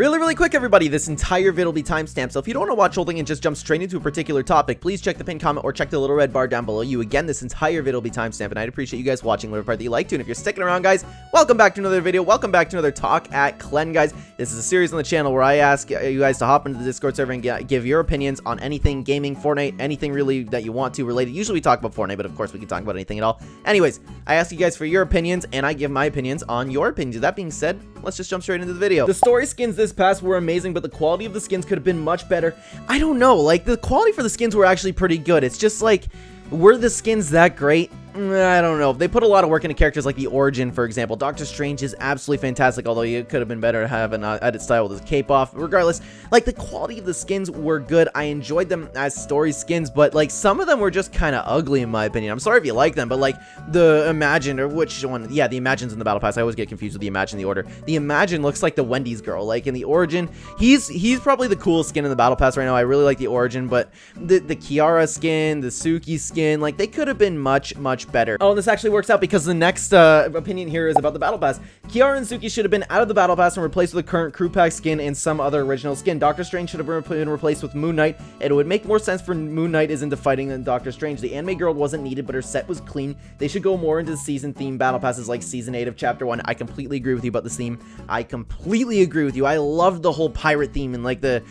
Really quick, everybody, this entire vid will be timestamped, so if you don't want to watch whole thing and just jump straight into a particular topic, please check the pinned comment or check the little red bar down below you. Again, this entire vid will be timestamped, and I'd appreciate you guys watching whatever part that you like to. And if you're sticking around, guys, welcome back to another video. Welcome back to another Talk at Clen, guys. This is a series on the channel where I ask you guys to hop into the Discord server and give your opinions on anything gaming, Fortnite, anything really that you want to related. Usually we talk about Fortnite, but of course we can talk about anything at all. Anyways, I ask you guys for your opinions, and I give my opinions on your opinions. With that being said, let's just jump straight into the video. The story skins this past were amazing, but the quality of the skins could have been much better. I don't know, like, the quality for the skins were actually pretty good. It's just like, were the skins that great? I don't know. They put a lot of work into characters like the Origin, for example. Doctor Strange is absolutely fantastic, although it could have been better to have an edit style with his cape off. Regardless, like, the quality of the skins were good. I enjoyed them as story skins, but, like, some of them were just kind of ugly, in my opinion. I'm sorry if you like them, but, like, the Imagine, or which one? Yeah, the Imagine's in the Battle Pass. I always get confused with the Imagine and the Order. The Imagine looks like the Wendy's girl. Like, in the Origin, he's probably the coolest skin in the Battle Pass right now. I really like the Origin, but the Kiara skin, the Suki skin, like, they could have been much better. Oh, and this actually works out because the next opinion here is about the Battle Pass. Kiara and Suki should have been out of the Battle Pass and replaced with the current crew pack skin and some other original skin. Doctor Strange should have been replaced with Moon Knight. It would make more sense for Moon Knight is into fighting than Doctor Strange. The anime girl wasn't needed, but her set was clean. They should go more into season theme Battle Passes like Season 8 of Chapter 1. I completely agree with you about this theme. I completely agree with you. I loved the whole pirate theme and, like, the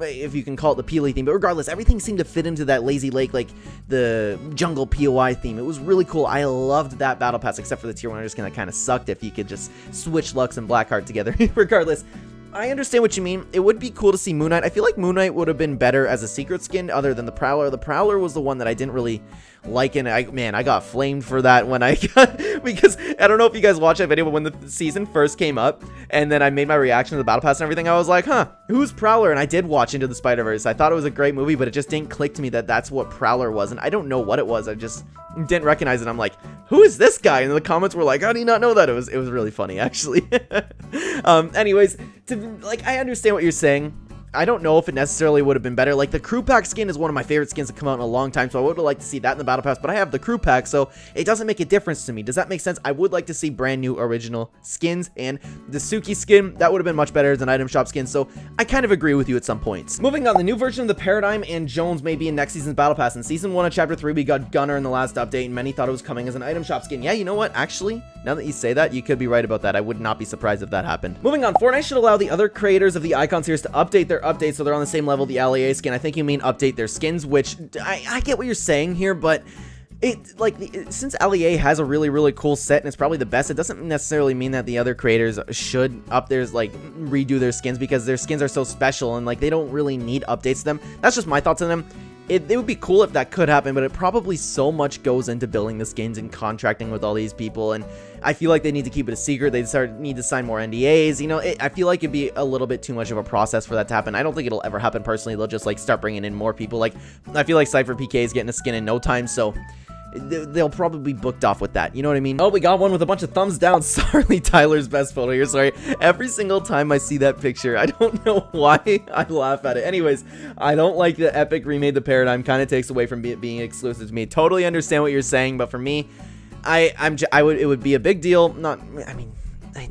if you can call it the Peely theme, but regardless, everything seemed to fit into that lazy lake, like the jungle POI theme. It was really cool. I loved that Battle Pass, except for the tier 1. Just gonna kind of sucked if you could just switch Lux and Blackheart together. Regardless, I understand what you mean. It would be cool to see Moon Knight. I feel like Moon Knight would have been better as a secret skin other than the Prowler. The Prowler was the one that I didn't really like, and I got flamed for that when I got, because I don't know if you guys watched that video, but when the season first came up, and then I made my reaction to the Battle Pass and everything, I was like, huh, who's Prowler? And I did watch Into the Spider-Verse. I thought it was a great movie, but it just didn't click to me that that's what Prowler was, and I don't know what it was. I just didn't recognize it. I'm like, who is this guy? And the comments were like, how do you not know that? It was really funny, actually. Anyways, I understand what you're saying. I don't know if it necessarily would have been better. Like, the crew pack skin is one of my favorite skins to come out in a long time, so I would have liked to see that in the Battle Pass, but I have the crew pack, so it doesn't make a difference to me. Does that make sense? I would like to see brand new original skins, and the Suki skin, that would have been much better than item shop skins, so I kind of agree with you at some points. Moving on, the new version of the Paradigm and Jones may be in next season's Battle Pass. In Season 1 of Chapter 3, we got Gunner in the last update, and many thought it was coming as an item shop skin. Yeah, you know what? Actually, now that you say that, you could be right about that. I would not be surprised if that happened. Moving on, Fortnite should allow the other creators of the Icon series to update their updates so they're on the same level the LEA skin. I think you mean update their skins, which I get what you're saying here, but since LEA has a really cool set and it's probably the best, it doesn't necessarily mean that the other creators should up theirs, like, redo their skins, because their skins are so special and, like, they don't really need updates to them. That's just my thoughts on them. It would be cool if that could happen, but it probably so much goes into building the skins and contracting with all these people, and I feel like they need to keep it a secret. They need to sign more NDAs, you know. I feel like it'd be a little bit too much of a process for that to happen. I don't think it'll ever happen personally. They'll just, like, start bringing in more people. Like, I feel like Cypher PK is getting a skin in no time, so they'll probably be booked off with that, you know what I mean? Oh, we got one with a bunch of thumbs down. Sorry, Tyler's best photo here. Sorry. Every single time I see that picture, I don't know why I laugh at it. Anyways, I don't like that Epic remade the Paradigm. Kind of takes away from it being exclusive to me. Totally understand what you're saying, but for me, it would be a big deal.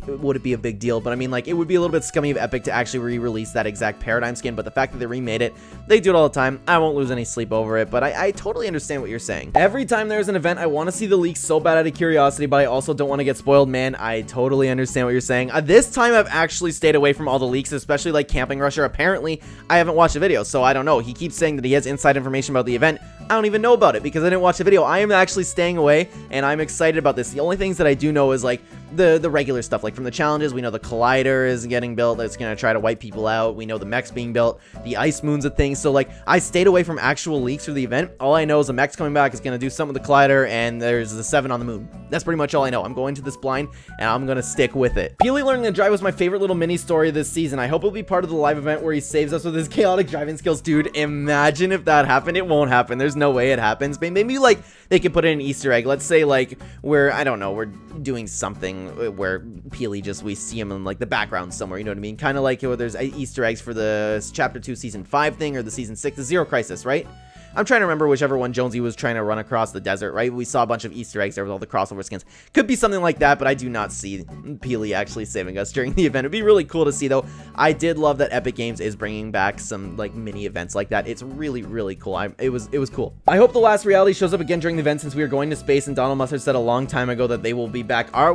Would it be a big deal? But I mean, like, it would be a little bit scummy of Epic to actually re-release that exact Paradigm skin, but the fact that they remade it, they do it all the time. I won't lose any sleep over it, but I totally understand what you're saying. Every time there's an event, I want to see the leaks so bad out of curiosity, but I also don't want to get spoiled. Man, I totally understand what you're saying. This time I've actually stayed away from all the leaks, especially like Camping Rusher. Apparently, I haven't watched the video, so I don't know. He keeps saying that he has inside information about the event. I don't even know about it because I didn't watch the video. I am actually staying away, and I'm excited about this. The only things that I do know is, like, the regular stuff, like from the challenges. We know the Collider is getting built. That's gonna try to wipe people out. We know the mech's being built. The Ice Moon's a thing. So, like, I stayed away from actual leaks for the event. All I know is the mech's coming back. It's gonna do something with the Collider, and there's the 7 on the moon. That's pretty much all I know. I'm going to this blind, and I'm gonna stick with it. Peely learning to drive was my favorite little mini story this season. I hope it'll be part of the live event where he saves us with his chaotic driving skills. Dude, imagine if that happened. It won't happen. There's no way it happens. Maybe, like, they could put in an Easter egg. Let's say, like, I don't know, we're doing something where Peely we see him in, like, the background somewhere, you know what I mean? Kind of like there's Easter eggs for the Chapter 2 Season 5 thing, or the Season 6, the Zero Crisis, right? I'm trying to remember whichever one Jonesy was trying to run across the desert, right? We saw a bunch of Easter eggs there with all the crossover skins. Could be something like that, but I do not see Peely actually saving us during the event. It'd be really cool to see, though. I did love that Epic Games is bringing back some, like, mini events like that. It's really, really cool. It was cool. I hope the last reality shows up again during the event, since we are going to space, and Donald Mustard said a long time ago that they will be back. I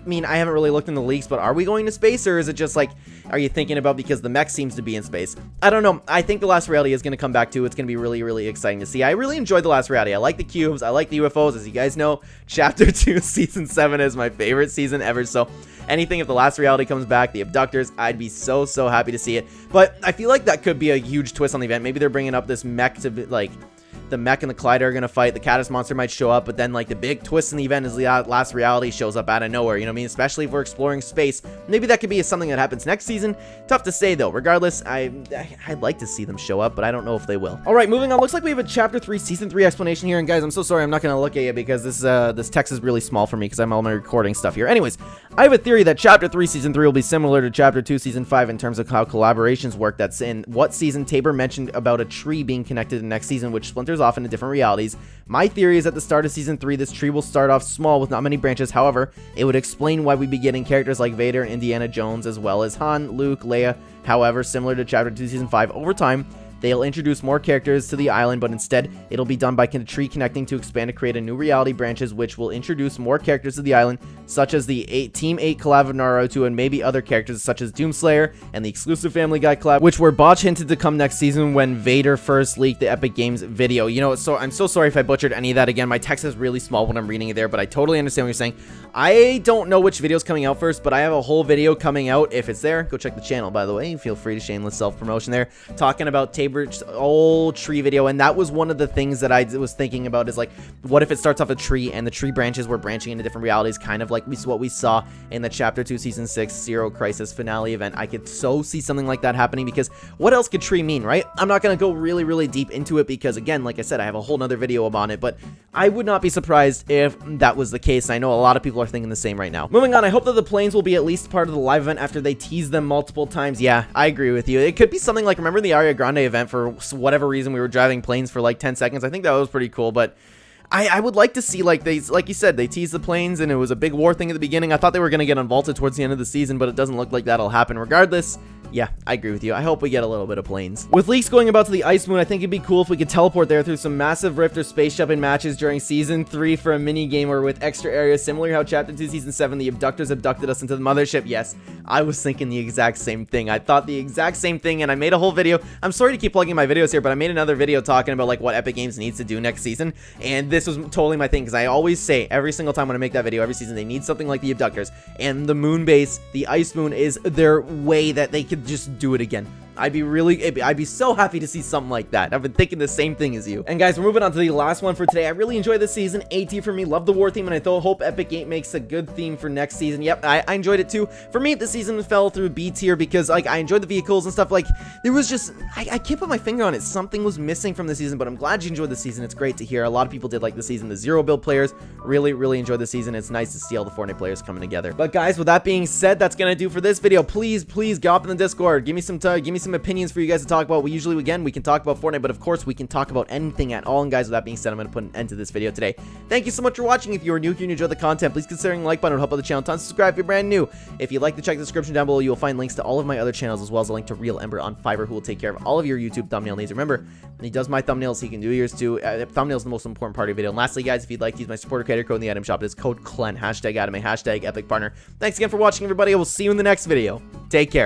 mean, I haven't really looked in the leaks, but are we going to space, or is it just like, are you thinking about because the mech seems to be in space? I don't know. I think the last reality is going to come back too. It's going to be really, really exciting to see. I really enjoyed the last reality. I like the cubes. I like the UFOs. As you guys know, Chapter 2, Season 7 is my favorite season ever. So anything if the last reality comes back, the abductors, I'd be so happy to see it. But I feel like that could be a huge twist on the event. Maybe they're bringing up this mech to be like, the mech and the Collider are gonna fight. The Caddis monster might show up, but then like the big twist in the event is the last reality shows up out of nowhere. You know what I mean? Especially if we're exploring space. Maybe that could be something that happens next season. Tough to say though. Regardless, I'd like to see them show up, but I don't know if they will. All right, moving on. Looks like we have a Chapter 3 Season 3 explanation here. And guys, I'm so sorry I'm not gonna look at you because this text is really small for me because I'm all my recording stuff here. Anyways, I have a theory that Chapter 3 Season 3 will be similar to Chapter 2 Season 5 in terms of how collaborations work. That's in what season Tabor mentioned about a tree being connected to next season, which splinters off into different realities. My theory is at the start of Season 3, this tree will start off small with not many branches. However, it would explain why we'd be getting characters like Vader and Indiana Jones, as well as Han, Luke, Leia. However, similar to Chapter 2 Season 5, over time, they'll introduce more characters to the island, but instead, it'll be done by a tree connecting to expand to create a new reality branches, which will introduce more characters to the island, such as the Team 8 collab of Naruto, and maybe other characters such as Doomslayer and the exclusive Family Guy collab, which were botch hinted to come next season when Vader first leaked the Epic Games video. You know, so I'm so sorry if I butchered any of that. Again, my text is really small when I'm reading it there, but I totally understand what you're saying. I don't know which video's coming out first, but I have a whole video coming out. If it's there, go check the channel, by the way. Feel free to shameless self-promotion there, talking about Tabor's old tree video. And that was one of the things that I was thinking about, is like, what if it starts off a tree and the tree branches were branching into different realities, kind of like what we saw in the Chapter 2 Season 6 Zero Crisis finale event. I could so see something like that happening, because what else could tree mean, right? I'm not going to go really deep into it because, again, like I said, I have a whole nother video on it, but I would not be surprised if that was the case. I know a lot of people are thinking the same right now. Moving on, I hope that the planes will be at least part of the live event after they tease them multiple times. Yeah, I agree with you. It could be something like, remember the Ariana Grande event, for whatever reason we were driving planes for like 10 seconds. I think that was pretty cool, but I would like to see, like you said, they teased the planes and it was a big war thing at the beginning. I thought they were going to get unvaulted towards the end of the season, but it doesn't look like that'll happen. Regardless, yeah, I agree with you. I hope we get a little bit of planes. With leaks going about to the Ice Moon, I think it'd be cool if we could teleport there through some massive rift or space jumping matches during Season 3 for a mini game, or with extra areas, similar to how Chapter 2 Season 7, the abductors abducted us into the mothership. Yes, I was thinking the exact same thing. I thought the exact same thing, and I made a whole video. I'm sorry to keep plugging my videos here, but I made another video talking about like what Epic Games needs to do next season, and this was totally my thing, because I always say every single time when I make that video, every season, they need something like the abductors, and the moon base, the Ice Moon, is their way that they could just do it again. I'd be so happy to see something like that. I've been thinking the same thing as you. And guys, we're moving on to the last one for today. I really enjoyed this season. A tier for me. Love the war theme, and I hope Epic Game makes a good theme for next season. Yep, I enjoyed it too. For me, the season fell through B tier because like I enjoyed the vehicles and stuff. Like there was just I can't put my finger on it. Something was missing from the season, but I'm glad you enjoyed the season. It's great to hear. A lot of people did like the season. The zero build players really enjoyed the season. It's nice to see all the Fortnite players coming together. But guys, with that being said, that's gonna do for this video. Please get up in the Discord. Give me some opinions for you guys to talk about. We can talk about Fortnite, but of course we can talk about anything at all. And guys, with that being said, I'm going to put an end to this video today. Thank you so much for watching. If you are new here and you enjoy the content, please consider the like button. It would help out the channel. Ton subscribe if you're brand new. If you'd like to check the description down below, you will find links to all of my other channels, as well as a link to Real Ember on Fiverr, who will take care of all of your YouTube thumbnail needs. Remember, he does my thumbnails, he can do yours too. Thumbnails is the most important part of your video. And lastly, guys, if you'd like to use my supporter creator code in the item shop, it is code CLEN, #anime, #epic partner. Thanks again for watching, everybody. I will see you in the next video. Take care.